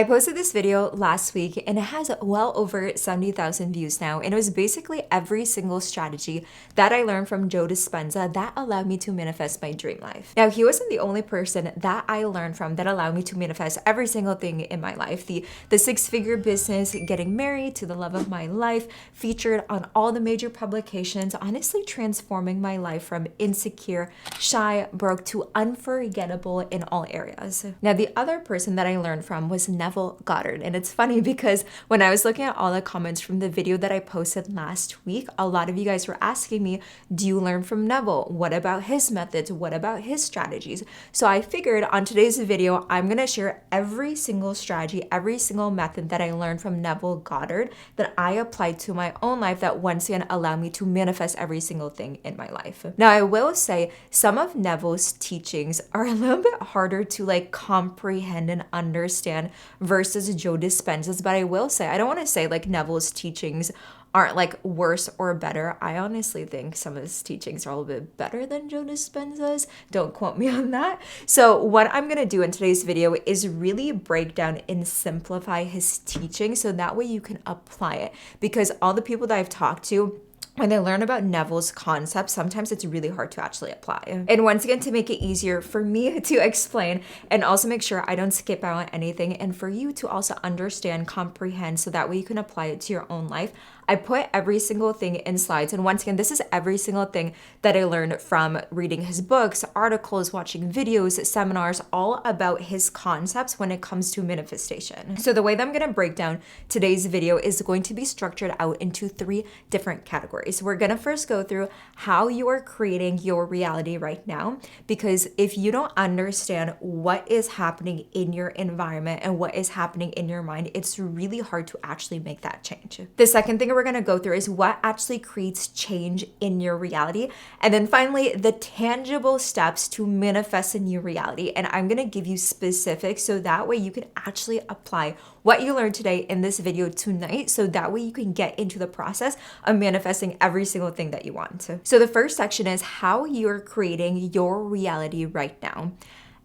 I posted this video last week and it has well over 70,000 views now. And it was basically every single strategy that I learned from Joe Dispenza that allowed me to manifest my dream life. Now, he wasn't the only person that I learned from that allowed me to manifest every single thing in my life. The six-figure business, getting married to the love of my life, featured on all the major publications, honestly transforming my life from insecure, shy, broke to unforgettable in all areas. Now, the other person that I learned from was Neville Goddard. And it's funny because when I was looking at all the comments from the video that I posted last week, a lot of you guys were asking me, do you learn from Neville? What about his methods? What about his strategies? So I figured on today's video, I'm going to share every single strategy, every single method that I learned from Neville Goddard that I applied to my own life that once again allowed me to manifest every single thing in my life. Now, I will say some of Neville's teachings are a little bit harder to comprehend and understand versus Joe Dispenza's, but I will say, I don't want to say Neville's teachings aren't worse or better. I honestly think some of his teachings are a little bit better than Joe Dispenza's. Don't quote me on that. So what I'm going to do in today's video is really break down and simplify his teaching so that way you can apply it, because all the people that I've talked to, when they learn about Neville's concepts, sometimes it's really hard to actually apply. And once again, to make it easier for me to explain and also make sure I don't skip out on anything and for you to also understand, comprehend, so that way you can apply it to your own life, I put every single thing in slides. And once again, this is every single thing that I learned from reading his books, articles, watching videos, seminars, all about his concepts when it comes to manifestation. So the way that I'm going to break down today's video is going to be structured out into 3 different categories. We're going to first go through how you are creating your reality right now, because if you don't understand what is happening in your environment and what is happening in your mind, it's really hard to actually make that change. The second thing we're going to go through is what actually creates change in your reality. And then finally, the tangible steps to manifest a new reality. And I'm going to give you specifics so that way you can actually apply what you learned today in this video tonight, so that way you can get into the process of manifesting every single thing that you want. So the first section is how you're creating your reality right now.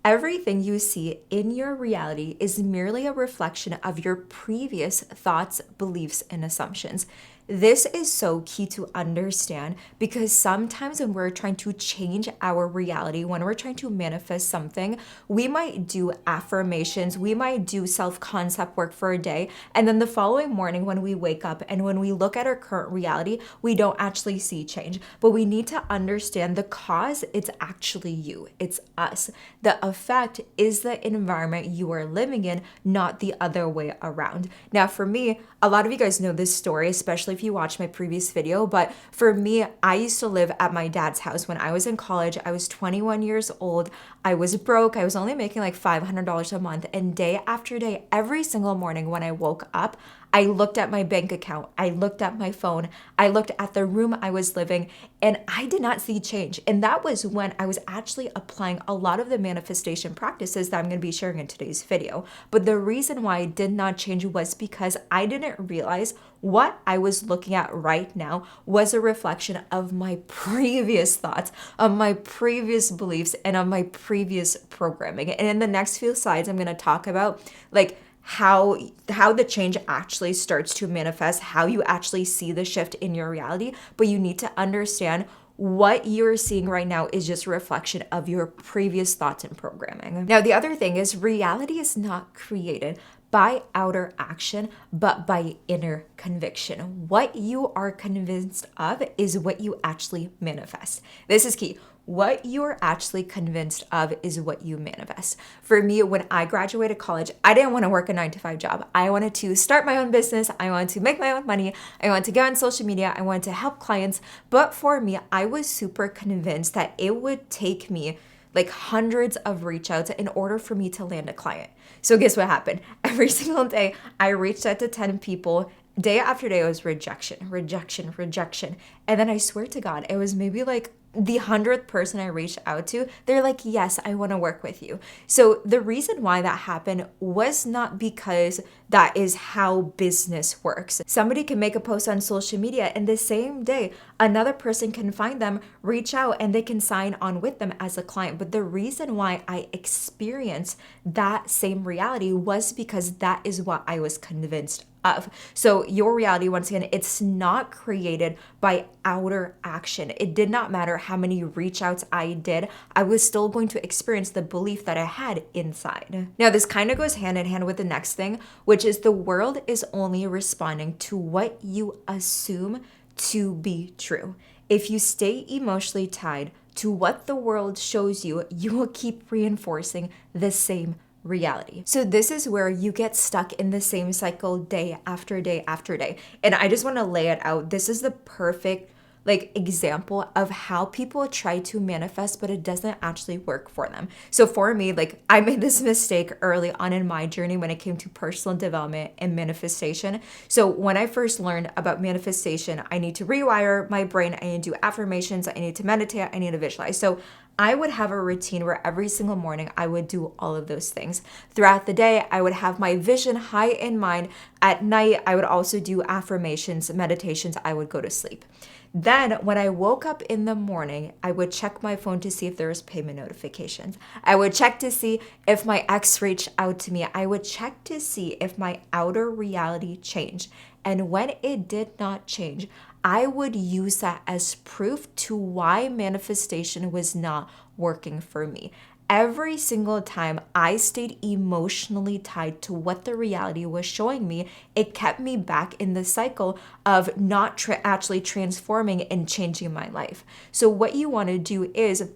Everything you see in your reality is merely a reflection of your previous thoughts, beliefs, and assumptions. This is so key to understand, because sometimes when we're trying to change our reality, when we're trying to manifest something, we might do affirmations, we might do self-concept work for a day, and then the following morning when we wake up and when we look at our current reality, we don't actually see change. But we need to understand the cause. It's actually you. It's us. The effect is the environment you are living in, not the other way around. Now, for me, a lot of you guys know this story, especially if you watched my previous video, but for me, I used to live at my dad's house when I was in college. I was 21 years old. I was broke. I was only making $500 a month. And day after day, every single morning when I woke up, I looked at my bank account, I looked at my phone, I looked at the room I was living, and I did not see change. And that was when I was actually applying a lot of the manifestation practices that I'm going to be sharing in today's video. But the reason why I did not change was because I didn't realize what I was looking at right now was a reflection of my previous thoughts, of my previous beliefs, and of my previous programming. And in the next few slides, I'm going to talk about how the change actually starts to manifest, how you actually see the shift in your reality. But you need to understand what you're seeing right now is just a reflection of your previous thoughts and programming. Now, the other thing is reality is not created by outer action, but by inner conviction. What you are convinced of is what you actually manifest. This is key. What you're actually convinced of is what you manifest. For me, when I graduated college, I didn't want to work a 9-to-5 job. I wanted to start my own business. I wanted to make my own money. I wanted to go on social media. I wanted to help clients. But for me, I was super convinced that it would take me hundreds of reach outs in order for me to land a client. So guess what happened? Every single day, I reached out to 10 people. Day after day, it was rejection. And then I swear to God, it was maybe the 100th person I reached out to, they're like, yes, I want to work with you. So the reason why that happened was not because that is how business works. Somebody can make a post on social media and the same day, another person can find them, reach out, and they can sign on with them as a client. But the reason why I experienced that same reality was because that is what I was convinced of. So your reality, once again, it's not created by outer action. It did not matter how many reach outs I did. I was still going to experience the belief that I had inside. Now, this kind of goes hand in hand with the next thing, which is the world is only responding to what you assume to be true. If you stay emotionally tied to what the world shows you, you will keep reinforcing the same reality. So this is where you get stuck in the same cycle day after day after day. And I just want to lay it out. This is the perfect example of how people try to manifest, but it doesn't actually work for them. So for me, I made this mistake early on in my journey when it came to personal development and manifestation. So when I first learned about manifestation, I need to rewire my brain. I need to do affirmations. I need to meditate. I need to visualize. So I would have a routine where every single morning I would do all of those things. Throughout the day, I would have my vision high in mind. At night, I would also do affirmations, meditations. I would go to sleep. Then when I woke up in the morning, I would check my phone to see if there was payment notifications. I would check to see if my ex reached out to me. I would check to see if my outer reality changed. And when it did not change, I would use that as proof to why manifestation was not working for me. Every single time I stayed emotionally tied to what the reality was showing me, it kept me back in the cycle of not actually transforming and changing my life. So what you want to do is,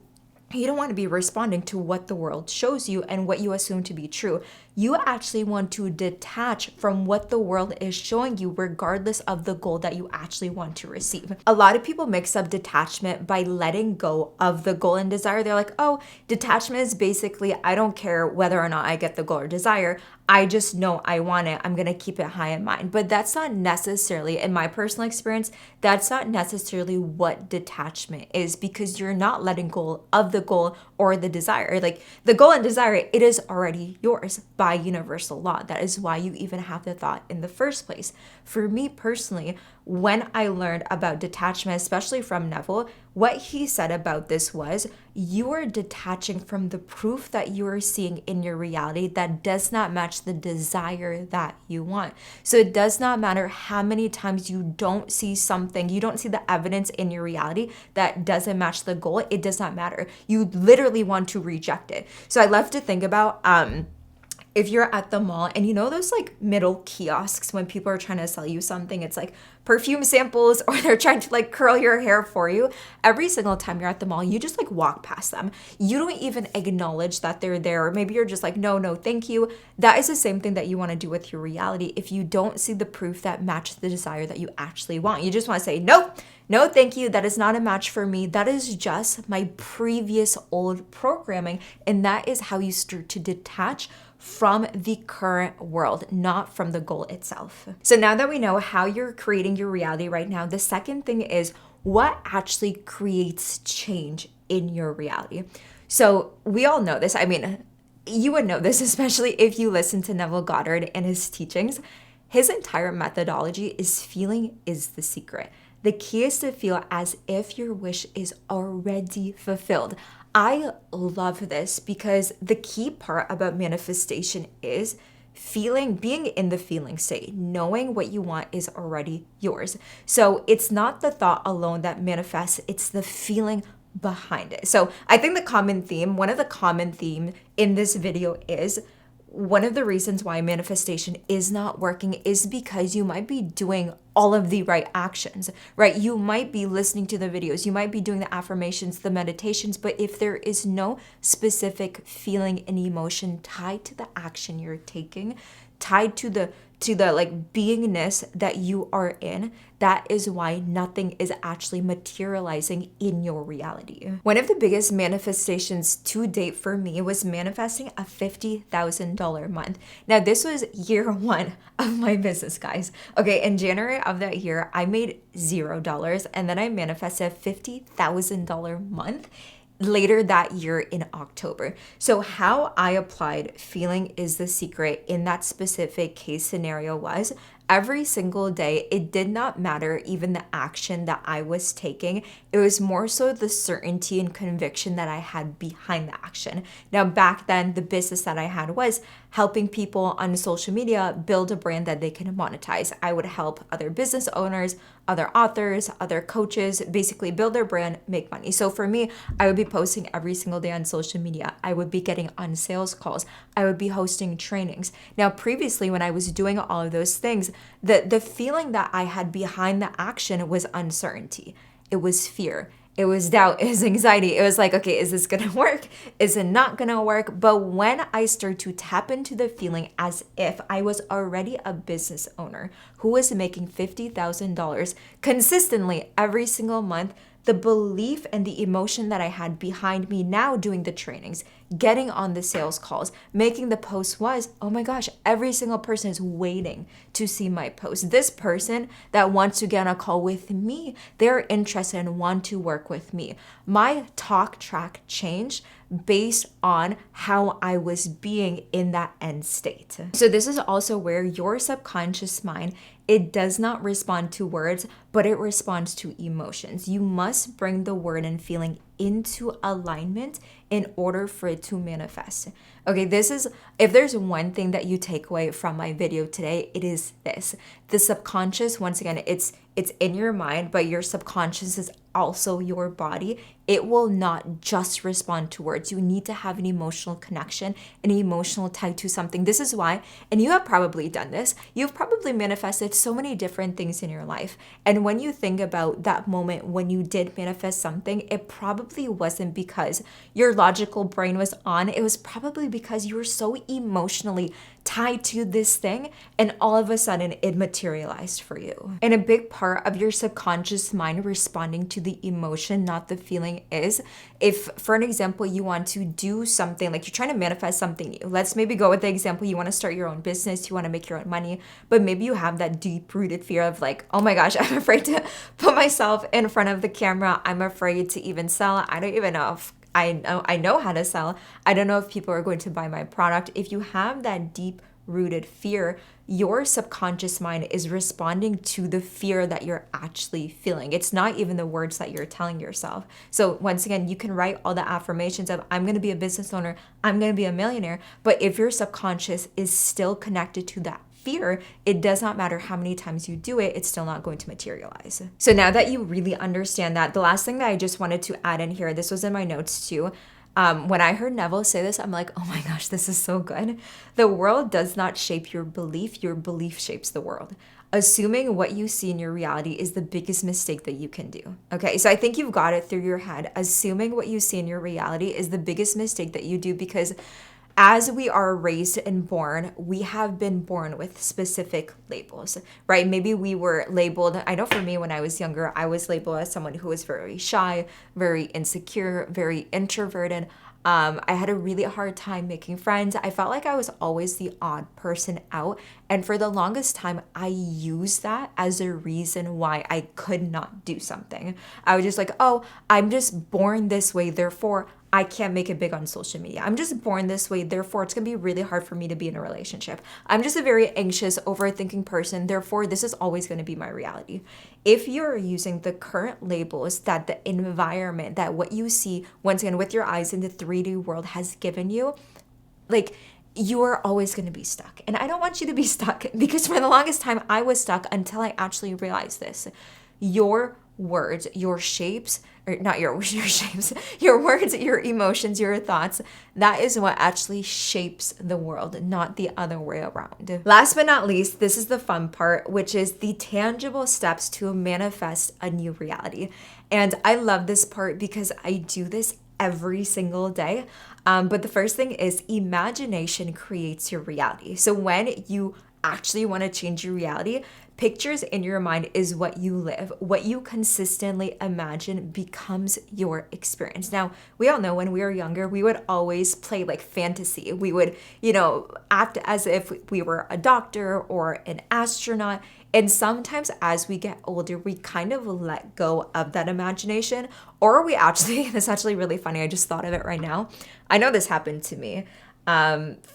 you don't want to be responding to what the world shows you and what you assume to be true. You actually want to detach from what the world is showing you, regardless of the goal that you actually want to receive. A lot of people mix up detachment by letting go of the goal and desire. They're like, oh, detachment is basically, I don't care whether or not I get the goal or desire. I just know I want it. I'm going to keep it high in mind. But that's not necessarily, in my personal experience, that's not necessarily what detachment is, because you're not letting go of the goal or the desire. The goal and desire, it is already yours by universal law. That is why you even have the thought in the first place. For me personally, when I learned about detachment, especially from Neville, what he said about this was, you are detaching from the proof that you are seeing in your reality that does not match the desire that you want. So it does not matter how many times you don't see something, you don't see the evidence in your reality that doesn't match the goal. It does not matter. You literally want to reject it. So I love to think about, if you're at the mall and you know those middle kiosks when people are trying to sell you something, it's perfume samples, or they're trying to curl your hair for you. Every single time you're at the mall, you just walk past them. You don't even acknowledge that they're there, or maybe you're just no, thank you. That is the same thing that you want to do with your reality. If you don't see the proof that matches the desire that you actually want, you just want to say, nope, no, thank you. That is not a match for me. That is just my previous old programming. And that is how you start to detach from the current world, not from the goal itself. So now that we know how you're creating your reality right now, the second thing is, what actually creates change in your reality? So we all know this. I mean, you would know this, especially if you listen to Neville Goddard and his teachings. His entire methodology is feeling is the secret. The key is to feel as if your wish is already fulfilled. I love this because the key part about manifestation is being in the feeling state, knowing what you want is already yours. So it's not the thought alone that manifests, it's the feeling behind it. So I think one of the common theme in this video is, one of the reasons why manifestation is not working is because you might be doing all of the right actions, right? You might be listening to the videos, you might be doing the affirmations, the meditations, but if there is no specific feeling and emotion tied to the action you're taking, tied to the beingness that you are in, that is why nothing is actually materializing in your reality. One of the biggest manifestations to date for me was manifesting a $50,000 month. Now, this was year one of my business, guys. Okay, in January of that year, I made $0, and then I manifested a $50,000 month later that year in October. So how I applied feeling is the secret in that specific case scenario was every single day, it did not matter even the action that I was taking. It was more so the certainty and conviction that I had behind the action. Now, back then, the business that I had was helping people on social media build a brand that they can monetize. I would help other business owners, other authors, other coaches basically build their brand, make money. So for me, I would be posting every single day on social media. I would be getting on sales calls. I would be hosting trainings. Now, previously, when I was doing all of those things, the feeling that I had behind the action was uncertainty. It was fear. It was doubt, it was anxiety. It was like, okay, is this gonna work? Is it not gonna work? But when I start to tap into the feeling as if I was already a business owner who was making $50,000 consistently every single month, the belief and the emotion that I had behind me now doing the trainings, getting on the sales calls, making the posts was, oh my gosh, every single person is waiting to see my post. This person that wants to get on a call with me, they're interested and want to work with me. My talk track changed based on how I was being in that end state. So this is also where your subconscious mind, it does not respond to words, but it responds to emotions. You must bring the word and feeling into alignment in order for it to manifest. Okay, this is, if there's one thing that you take away from my video today, it is this. The subconscious, once again, it's in your mind, but your subconscious is also your body. It will not just respond to words. You need to have an emotional connection, an emotional tie to something. This is why, and you have probably done this, you've probably manifested so many different things in your life. And when you think about that moment when you did manifest something, it probably wasn't because your logical brain was on. It was probably because you were so emotionally tied to this thing, and all of a sudden it materialized for you. And a big part of your subconscious mind responding to the emotion, not the feeling, is if, for an example, you want to do something, like you're trying to manifest something new. Let's maybe go with the example, you want to start your own business, you want to make your own money, but maybe you have that deep-rooted fear of like, oh my gosh, I'm afraid to put myself in front of the camera. I'm afraid to even sell. I don't even know if I know how to sell. I don't know if people are going to buy my product. If you have that deep-rooted fear, your subconscious mind is responding to the fear that you're actually feeling. It's not even the words that you're telling yourself. So once again, you can write all the affirmations of, I'm going to be a business owner, I'm going to be a millionaire. But if your subconscious is still connected to that fear, it does not matter how many times you do it, it's still not going to materialize. So now that you really understand that, the last thing that I just wanted to add in here, this was in my notes too. When I heard Neville say this, I'm like, oh my gosh, this is so good. The world does not shape your belief shapes the world. Assuming what you see in your reality is the biggest mistake that you can do. Okay, so I think you've got it through your head. Assuming what you see in your reality is the biggest mistake that you do, because as we are raised and born, we have been born with specific labels, right? Maybe we were labeled, I know for me when I was younger, I was labeled as someone who was very shy, very insecure, very introverted. I had a really hard time making friends. I felt like I was always the odd person out. And for the longest time, I used that as a reason why I could not do something. I was just like, oh, I'm just born this way, therefore I can't make it big on social media. I'm just born this way, therefore it's gonna be really hard for me to be in a relationship. I'm just a very anxious, overthinking person, therefore this is always gonna be my reality. If you're using the current labels that the environment, that what you see, once again, with your eyes in the 3D world has given you, like, you are always going to be stuck. And I don't want you to be stuck, because for the longest time I was stuck until I actually realized this. Your words, your shapes, or not your shapes, your words, your emotions, your thoughts, that is what actually shapes the world, not the other way around. Last but not least, this is the fun part, which is the tangible steps to manifest a new reality. And I love this part because I do this every single day. But the first thing is imagination creates your reality. So when you actually want to change your reality, pictures in your mind is what you live. What you consistently imagine becomes your experience. Now, we all know when we were younger, we would always play like fantasy. We would, act as if we were a doctor or an astronaut. And sometimes as we get older, we kind of let go of that imagination, or we actually, this is actually really funny. I just thought of it right now. I know this happened to me.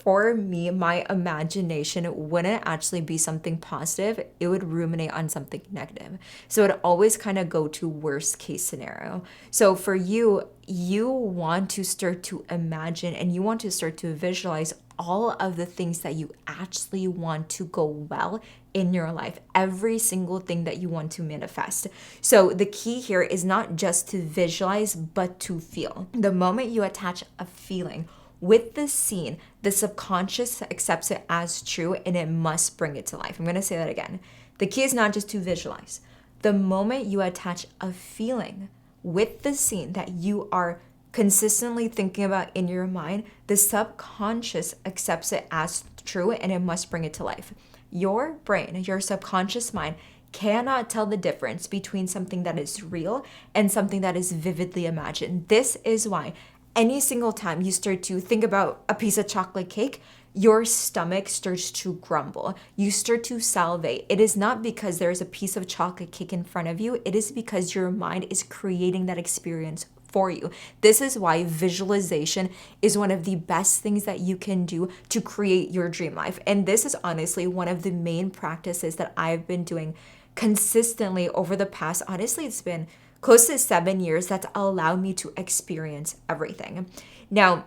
For me, my imagination wouldn't actually be something positive. It would ruminate on something negative. So it always kind of go to worst case scenario. So for you, you want to start to imagine and you want to start to visualize all of the things that you actually want to go well in your life, every single thing that you want to manifest. So the key here is not just to visualize, but to feel. The moment you attach a feeling with the scene, the subconscious accepts it as true and it must bring it to life. I'm going to say that again. The key is not just to visualize. The moment you attach a feeling with the scene that you are consistently thinking about in your mind, the subconscious accepts it as true and it must bring it to life. Your brain, your subconscious mind, cannot tell the difference between something that is real and something that is vividly imagined. This is why any single time you start to think about a piece of chocolate cake, your stomach starts to grumble. You start to salivate. It is not because there is a piece of chocolate cake in front of you. It is because your mind is creating that experience for you. This is why visualization is one of the best things that you can do to create your dream life. And this is honestly one of the main practices that I've been doing consistently over the past, honestly, it's been close to 7 years that's allowed me to experience everything. Now,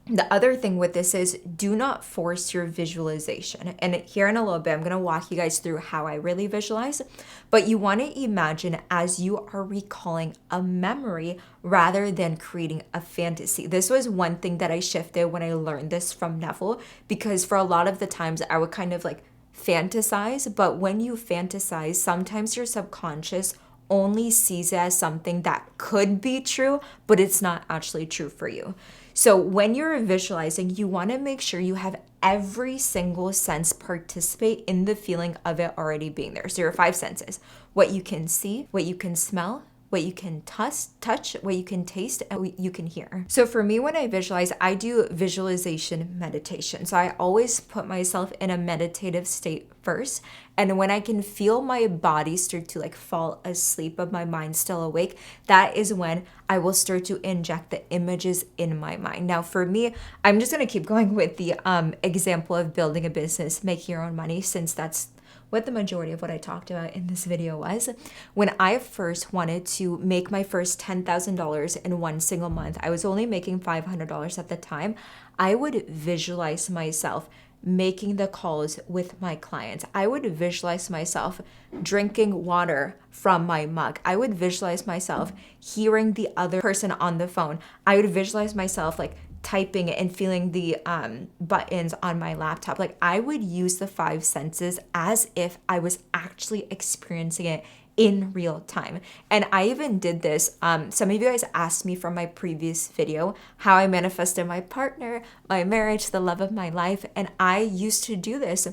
the other thing with this is do not force your visualization. And here in a little bit, I'm going to walk you guys through how I really visualize. But you want to imagine as you are recalling a memory rather than creating a fantasy. This was one thing that I shifted when I learned this from Neville, because for a lot of the times I would kind of like fantasize. But when you fantasize, sometimes your subconscious only sees it as something that could be true, but it's not actually true for you. So when you're visualizing, you want to make sure you have every single sense participate in the feeling of it already being there. So your 5 senses, what you can see, what you can smell, what you can touch, what you can taste, and what you can hear. So for me, when I visualize, I do visualization meditation. So I always put myself in a meditative state first. And when I can feel my body start to like fall asleep, but my mind still awake, that is when I will start to inject the images in my mind. Now for me, I'm just going to keep going with the example of building a business, making your own money, since that's what the majority of what I talked about in this video was. When I first wanted to make my first $10,000 in one single month, I was only making $500 at the time. I would visualize myself making the calls with my clients. I would visualize myself drinking water from my mug. I would visualize myself hearing the other person on the phone. I would visualize myself like typing and feeling the buttons on my laptop. Like I would use the 5 senses as if I was actually experiencing it in real time. And I even did this. Some of you guys asked me from my previous video how I manifested my partner, my marriage, the love of my life. And I used to do this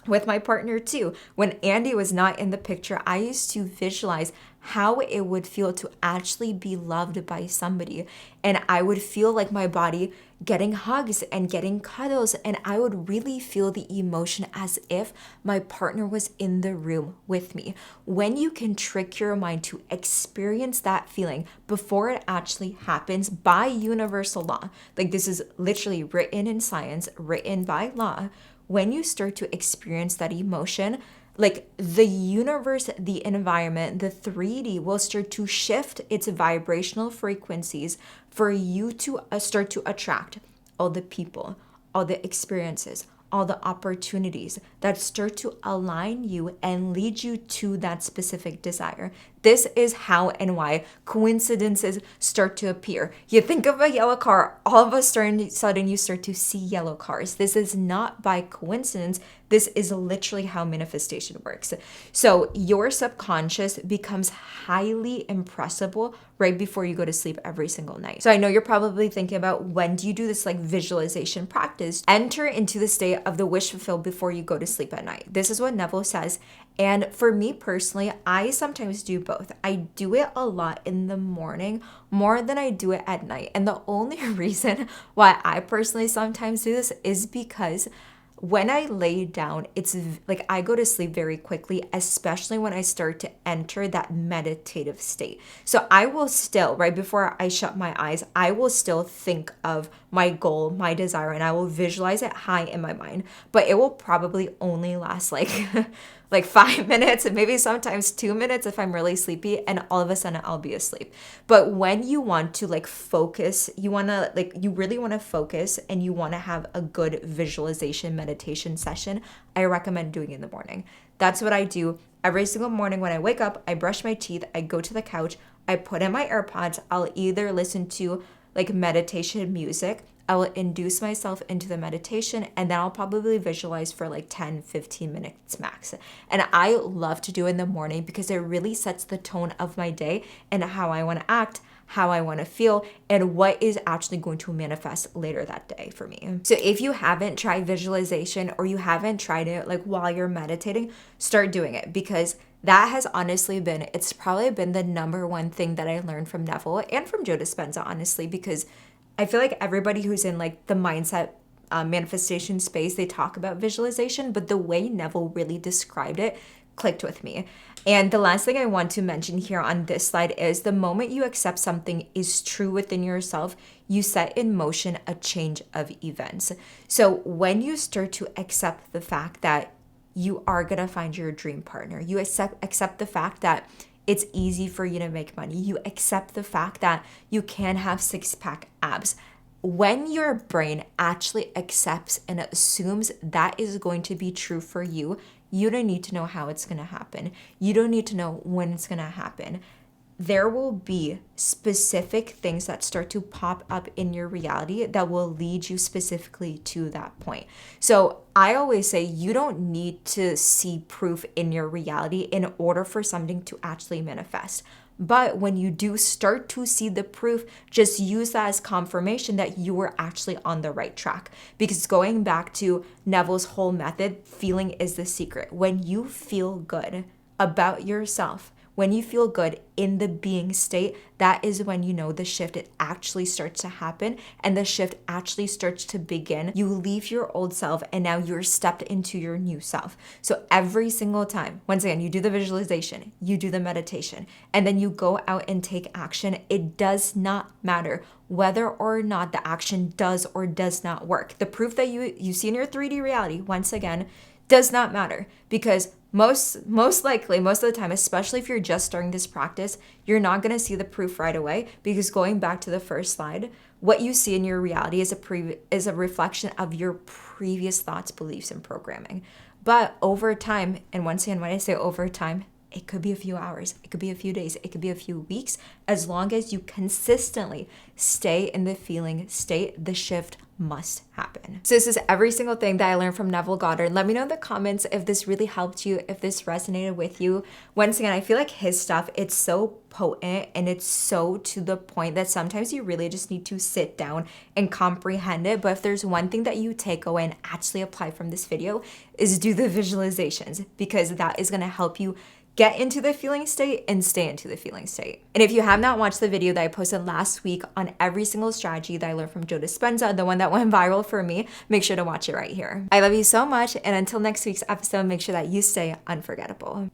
with my partner too. When Andy was not in the picture, I used to visualize how it would feel to actually be loved by somebody. And I would feel like my body getting hugs and getting cuddles. And I would really feel the emotion as if my partner was in the room with me. When you can trick your mind to experience that feeling before it actually happens by universal law, like this is literally written in science, written by law, when you start to experience that emotion, like the universe, the environment, the 3D will start to shift its vibrational frequencies for you to start to attract all the people, all the experiences, all the opportunities that start to align you and lead you to that specific desire. This is how and why coincidences start to appear. You think of a yellow car, all of a sudden you start to see yellow cars. This is not by coincidence. This is literally how manifestation works. So your subconscious becomes highly impressible right before you go to sleep every single night. So I know you're probably thinking about, when do you do this like visualization practice? Enter into the state of the wish fulfilled before you go to sleep at night. This is what Neville says. And for me personally, I sometimes do both. I do it a lot in the morning more than I do it at night. And the only reason why I personally sometimes do this is because when I lay down, it's like I go to sleep very quickly, especially when I start to enter that meditative state. So I will still, right before I shut my eyes, I will still think of my goal, my desire, and I will visualize it high in my mind. But it will probably only last like 5 minutes, and maybe sometimes 2 minutes if I'm really sleepy, and all of a sudden I'll be asleep. But when you want to like focus, you really want to focus and you want to have a good visualization meditation session, I recommend doing it in the morning. That's what I do every single morning when I wake up. I brush my teeth, I go to the couch, I put in my AirPods. I'll either listen to like meditation music, I will induce myself into the meditation, and then I'll probably visualize for like 10-15 minutes max. And I love to do it in the morning because it really sets the tone of my day and how I want to act, how I want to feel, and what is actually going to manifest later that day for me. So if you haven't tried visualization, or you haven't tried it like while you're meditating, start doing it, because that has honestly been, it's probably been the number one thing that I learned from Neville and from Joe Dispenza, honestly, because I feel like everybody who's in like the mindset manifestation space, they talk about visualization, but the way Neville really described it clicked with me. And the last thing I want to mention here on this slide is, the moment you accept something is true within yourself, you set in motion a change of events. So when you start to accept the fact that you are going to find your dream partner, you accept the fact that it's easy for you to make money, you accept the fact that you can have six-pack abs. When your brain actually accepts and assumes that is going to be true for you, you don't need to know how it's going to happen. You don't need to know when it's going to happen. There will be specific things that start to pop up in your reality that will lead you specifically to that point. So I always say you don't need to see proof in your reality in order for something to actually manifest. But when you do start to see the proof, just use that as confirmation that you were actually on the right track. Because going back to Neville's whole method, feeling is the secret. When you feel good about yourself, when you feel good in the being state, that is when you know the shift, it actually starts to happen, and the shift actually starts to begin. You leave your old self and now you're stepped into your new self. So every single time, once again, you do the visualization, you do the meditation, and then you go out and take action. It does not matter whether or not the action does or does not work. The proof that you see in your 3D reality, once again, does not matter, because most likely, most of the time, especially if you're just starting this practice, you're not going to see the proof right away, because going back to the first slide, what you see in your reality is a reflection of your previous thoughts, beliefs, and programming. But over time, and once again, when I say over time, it could be a few hours, it could be a few days, it could be a few weeks, as long as you consistently stay in the feeling state, the shift must happen. So this is every single thing that I learned from Neville Goddard. Let me know in the comments if this really helped you, if this resonated with you. Once again, I feel like his stuff, it's so potent and it's so to the point that sometimes you really just need to sit down and comprehend it. But if there's one thing that you take away and actually apply from this video, is do the visualizations, because that is going to help you get into the feeling state and stay into the feeling state. And if you have not watched the video that I posted last week on every single strategy that I learned from Joe Dispenza, the one that went viral for me, make sure to watch it right here. I love you so much, and until next week's episode, make sure that you stay unforgettable.